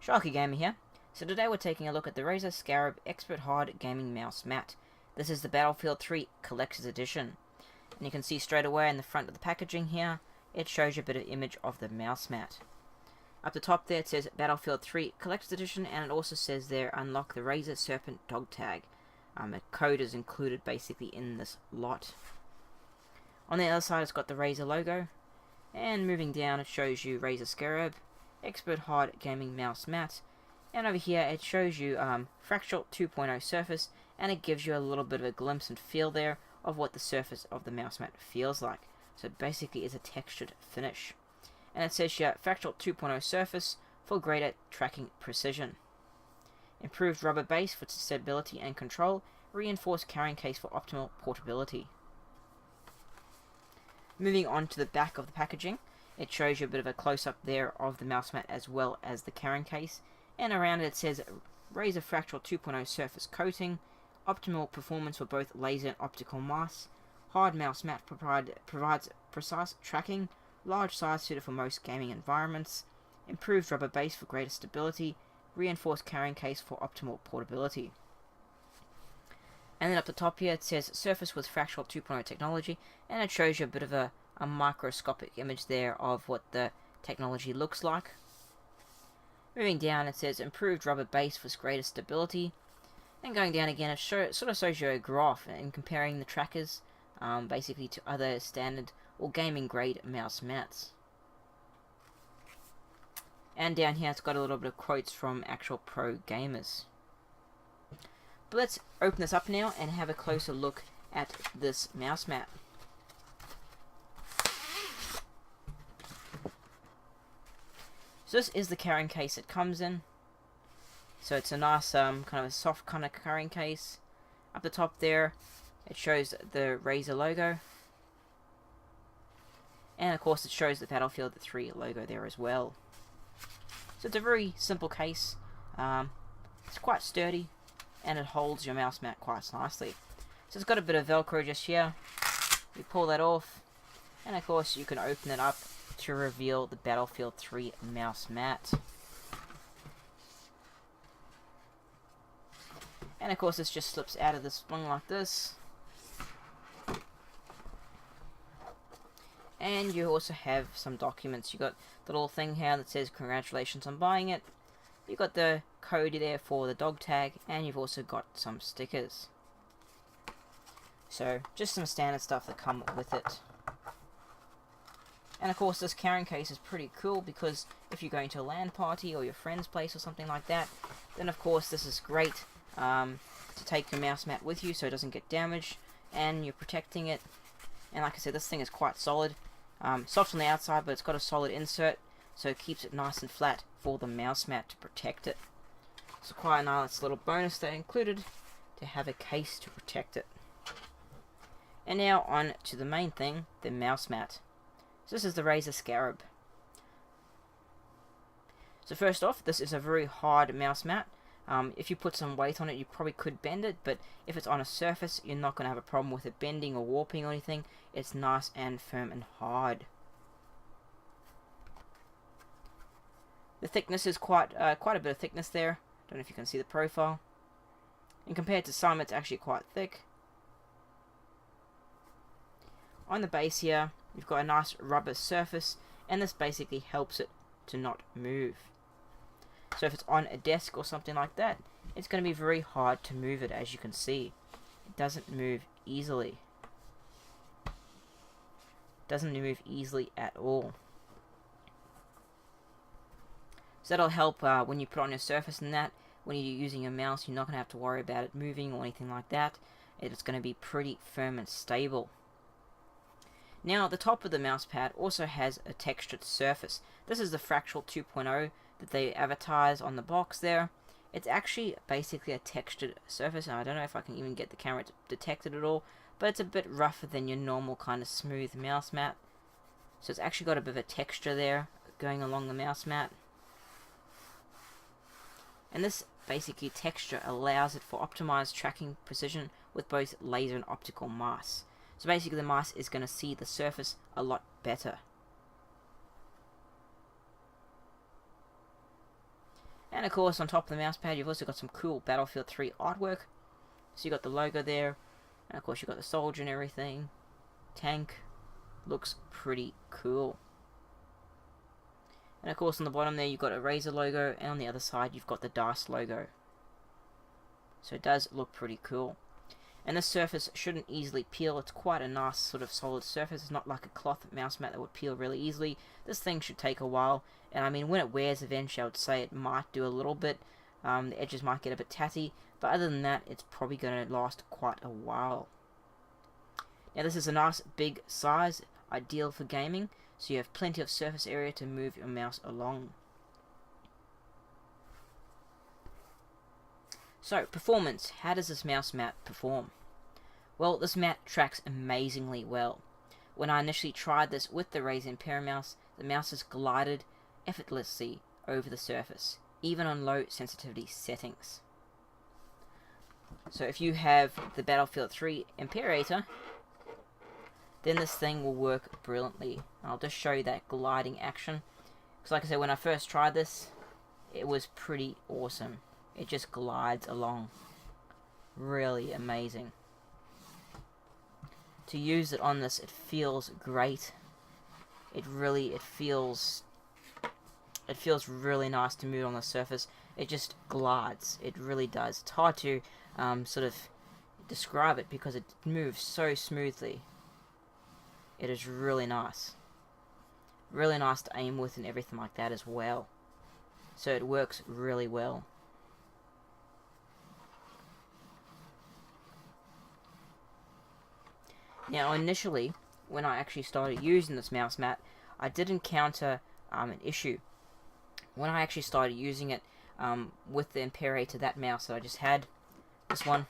Sharkie Gamer here. So today we're taking a look at the Razer Scarab Expert Hard Gaming Mouse Mat. This is the Battlefield 3 Collector's Edition. And you can see straight away in the front of the packaging here, it shows you a bit of image of the mouse mat. Up the top there it says Battlefield 3 Collector's Edition, and it also says there unlock the Razer Serpent dog tag. A code is included basically in this lot. On the other side it's got the Razer logo, and moving down it shows you Razer Scarab Expert Hard Gaming Mouse Mat, and over here it shows you Fractal 2.0 surface, and it gives you a little bit of a glimpse and feel there of what the surface of the mouse mat feels like. So it basically is a textured finish. And it says here Fractal 2.0 surface for greater tracking precision. Improved rubber base for stability and control. Reinforced carrying case for optimal portability. Moving on to the back of the packaging, it shows you a bit of a close-up there of the mouse mat as well as the carrying case. And around it says Razer Fractal 2.0 surface coating. Optimal performance for both laser and optical mice. Hard mouse mat provides precise tracking. Large size suited for most gaming environments. Improved rubber base for greater stability. Reinforced carrying case for optimal portability. And then up the top here it says Surface with Fractal 2.0 technology, and it shows you a bit of a microscopic image there of what the technology looks like. Moving down it says Improved rubber base for greater stability. And going down again it sort of shows you a graph and comparing the trackers basically to other standard or gaming grade mouse mats. And down here it's got a little bit of quotes from actual pro gamers. But let's open this up now and have a closer look at this mouse mat. So this is the carrying case it comes in. So it's a nice kind of a soft kind of carrying case. Up the top there it shows the Razer logo. And of course it shows the Battlefield 3 logo there as well. So it's a very simple case. It's quite sturdy, and it holds your mouse mat quite nicely. So it's got a bit of Velcro just here. You pull that off, and of course you can open it up to reveal the Battlefield 3 mouse mat. And of course this just slips out of the spring like this. And you also have some documents. You got the little thing here that says congratulations on buying it. You got the code there for the dog tag, and you've also got some stickers. So just some standard stuff that come with it. And of course this carrying case is pretty cool, because if you're going to a LAN party or your friend's place or something like that, then of course this is great to take your mouse mat with you so it doesn't get damaged, and you're protecting it. And like I said, this thing is quite solid. Soft on the outside, but it's got a solid insert, so it keeps it nice and flat for the mouse mat to protect it. So quite a nice little bonus they included to have a case to protect it. And now on to the main thing, the mouse mat. So this is the Razer Scarab. So first off, this is a very hard mouse mat. If you put some weight on it, you probably could bend it, but if it's on a surface, you're not going to have a problem with it bending or warping or anything. It's nice and firm and hard. The thickness is quite a bit of thickness there. Don't know if you can see the profile. And compared to some, it's actually quite thick. On the base here, you've got a nice rubber surface, and this basically helps it to not move. So if it's on a desk or something like that, it's going to be very hard to move it, as you can see. It doesn't move easily. It doesn't move easily at all. So that'll help when you put on your surface and that. When you're using your mouse, you're not going to have to worry about it moving or anything like that. It's going to be pretty firm and stable. Now, the top of the mouse pad also has a textured surface. This is the Fractal 2.0 that they advertise on the box there. It's actually basically a textured surface, and I don't know if I can even get the camera to detect it at all, but it's a bit rougher than your normal kind of smooth mouse mat. So it's actually got a bit of a texture there going along the mouse mat. And this basically texture allows it for optimized tracking precision with both laser and optical mice. So basically the mice is going to see the surface a lot better. And of course, on top of the mouse pad, you've also got some cool Battlefield 3 artwork. So you got the logo there, and of course you got the soldier and everything. Tank. Looks pretty cool. And of course on the bottom there you've got a Razer logo, and on the other side you've got the DICE logo. So it does look pretty cool. And this surface shouldn't easily peel. It's quite a nice sort of solid surface. It's not like a cloth mouse mat that would peel really easily. This thing should take a while, and I mean when it wears eventually I would say it might do a little bit. The edges might get a bit tatty, but other than that it's probably going to last quite a while. Now this is a nice big size, ideal for gaming, so you have plenty of surface area to move your mouse along. So, performance. How does this mouse mat perform? Well, this mat tracks amazingly well. When I initially tried this with the Razer Imperator mouse, the mouse has glided effortlessly over the surface, even on low sensitivity settings. So if you have the Battlefield 3 Imperator, then this thing will work brilliantly. I'll just show you that gliding action. Because like I said, when I first tried this, it was pretty awesome. It just glides along. Really amazing. To use it on this, it feels great. It feels really nice to move on the surface. It just glides. It really does. It's hard to sort of describe it because it moves so smoothly. It is really nice. Really nice to aim with and everything like that as well. So it works really well. Now initially, when I actually started using this mouse mat, I did encounter an issue. When I actually started using it with the Imperator, that mouse that I just had, this one,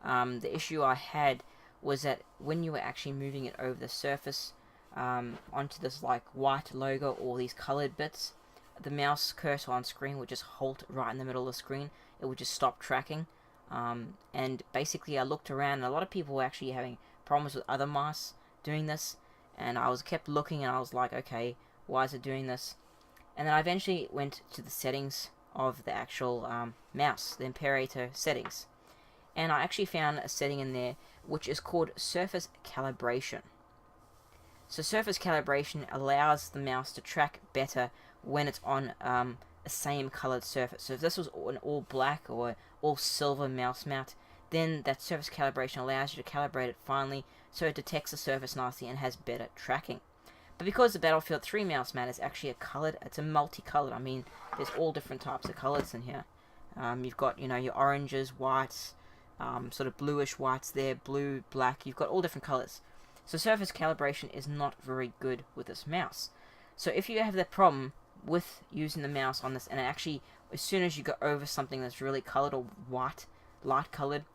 the issue I had was that when you were actually moving it over the surface onto this like white logo or these colored bits, the mouse cursor on screen would just halt right in the middle of the screen. It would just stop tracking. And basically I looked around and a lot of people were actually having problems with other mice doing this, and I kept looking and I was like, okay, why is it doing this? And then I eventually went to the settings of the actual mouse, the Imperator settings, and I actually found a setting in there which is called surface calibration. So surface calibration allows the mouse to track better when it's on a same colored surface. So if this was an all black or all silver mouse mat, then that surface calibration allows you to calibrate it finely so it detects the surface nicely and has better tracking. But because the Battlefield 3 mouse mat is actually it's a multicolored. I mean, there's all different types of colors in here. You've got, your oranges, whites, sort of bluish whites there, blue, black. You've got all different colors. So surface calibration is not very good with this mouse. So if you have that problem with using the mouse on this, and actually as soon as you go over something that's really colored or white, light colored,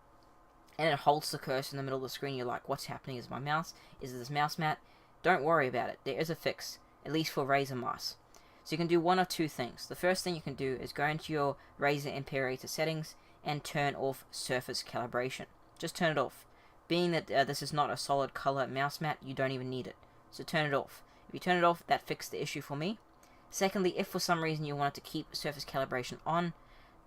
and it holds the cursor in the middle of the screen, you're like, what's happening? Is my mouse? Is it this mouse mat? Don't worry about it. There is a fix, at least for Razer mice. So you can do one or two things. The first thing you can do is go into your Razer Imperator settings and turn off surface calibration. Just turn it off. Being that this is not a solid color mouse mat, you don't even need it. So turn it off. If you turn it off, that fixed the issue for me. Secondly, if for some reason you want to keep surface calibration on,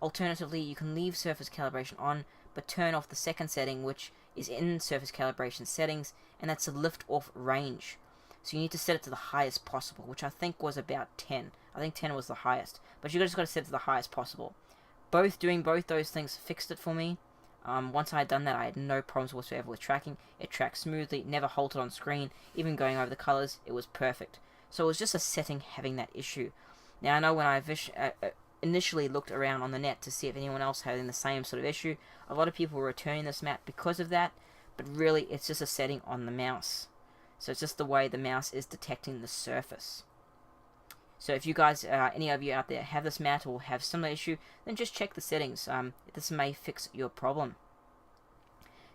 alternatively, you can leave surface calibration on, but turn off the second setting, which is in surface calibration settings, and that's the lift off range. So you need to set it to the highest possible, which I think was about 10. I think 10 was the highest, but you just got to set it to the highest possible. Doing both those things fixed it for me. Once I had done that, I had no problems whatsoever with tracking. It tracked smoothly, never halted on screen, even going over the colors, it was perfect. So it was just a setting having that issue. Now I know when I initially looked around on the net to see if anyone else had the same sort of issue, a lot of people were returning this mat because of that, but really it's just a setting on the mouse. So it's just the way the mouse is detecting the surface. So if you guys, any of you out there have this mat or have similar issue, then just check the settings. This may fix your problem.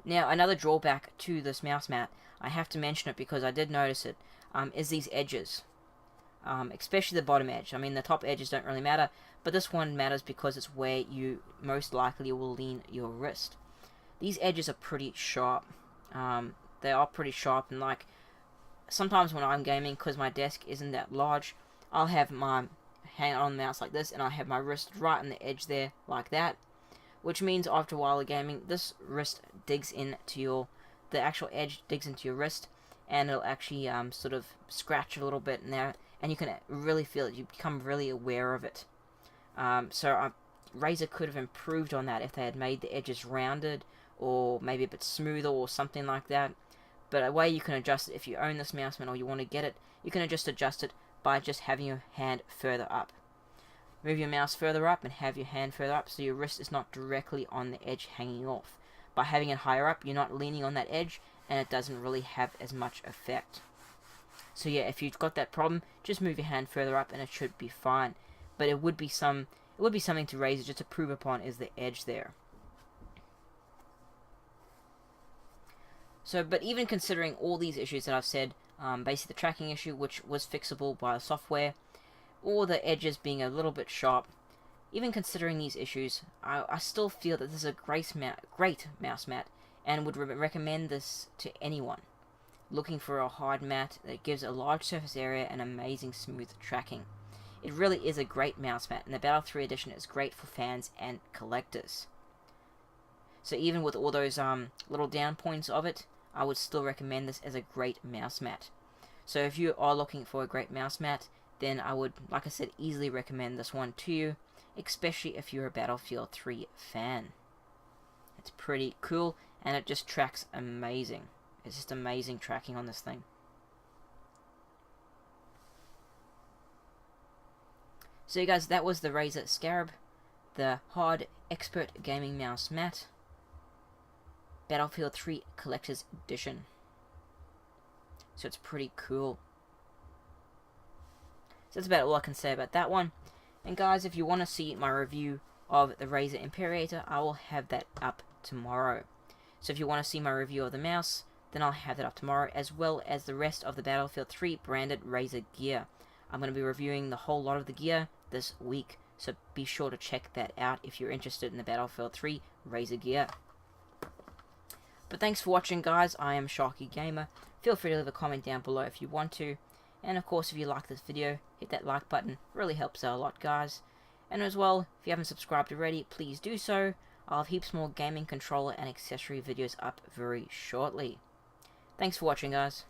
Now another drawback to this mouse mat, I have to mention it because I did notice it, is these edges. Especially the bottom edge. I mean the top edges don't really matter, but this one matters because it's where you most likely will lean your wrist. These edges are pretty sharp. They are pretty sharp, and like sometimes when I'm gaming, because my desk isn't that large, I'll have my hang on the mouse like this, and I have my wrist right on the edge there, like that. Which means after a while of gaming, this wrist digs into your, the actual edge digs into your wrist, and it'll actually sort of scratch a little bit in there, and you can really feel it. You become really aware of it. Razer could have improved on that if they had made the edges rounded, or maybe a bit smoother, or something like that. But a way you can adjust it, if you own this mouse mat or you want to get it, you can just adjust it by just having your hand further up. Move your mouse further up and have your hand further up so your wrist is not directly on the edge hanging off. By having it higher up, you're not leaning on that edge, and it doesn't really have as much effect. So yeah, if you've got that problem, just move your hand further up and it should be fine. But it would be something to Razer just to prove upon is the edge there. So, but even considering all these issues that I've said, basically the tracking issue, which was fixable by the software, or the edges being a little bit sharp, even considering these issues, I still feel that this is a great mouse mat, and would recommend this to anyone looking for a hard mat that gives a large surface area and amazing smooth tracking. It really is a great mouse mat, and the Battle 3 edition is great for fans and collectors. So even with all those little down points of it, I would still recommend this as a great mouse mat. So if you are looking for a great mouse mat, then I would, like I said, easily recommend this one to you, especially if you're a Battlefield 3 fan. It's pretty cool, and it just tracks amazing. It's just amazing tracking on this thing. So you guys, that was the Razer Scarab, the Hard Expert Gaming Mouse Mat, Battlefield 3 Collector's Edition. So it's pretty cool. So that's about all I can say about that one. And guys, if you want to see my review of the Razer Imperator, I will have that up tomorrow. So if you want to see my review of the mouse, then I'll have that up tomorrow, as well as the rest of the Battlefield 3 branded Razer gear. I'm going to be reviewing the whole lot of the gear this week, so be sure to check that out if you're interested in the Battlefield 3 Razer gear. But thanks for watching, guys. I am Sharkie Gamer. Feel free to leave a comment down below if you want to. And of course, if you like this video, hit that like button. It really helps out a lot, guys. And as well, if you haven't subscribed already, please do so. I'll have heaps more gaming controller and accessory videos up very shortly. Thanks for watching, guys.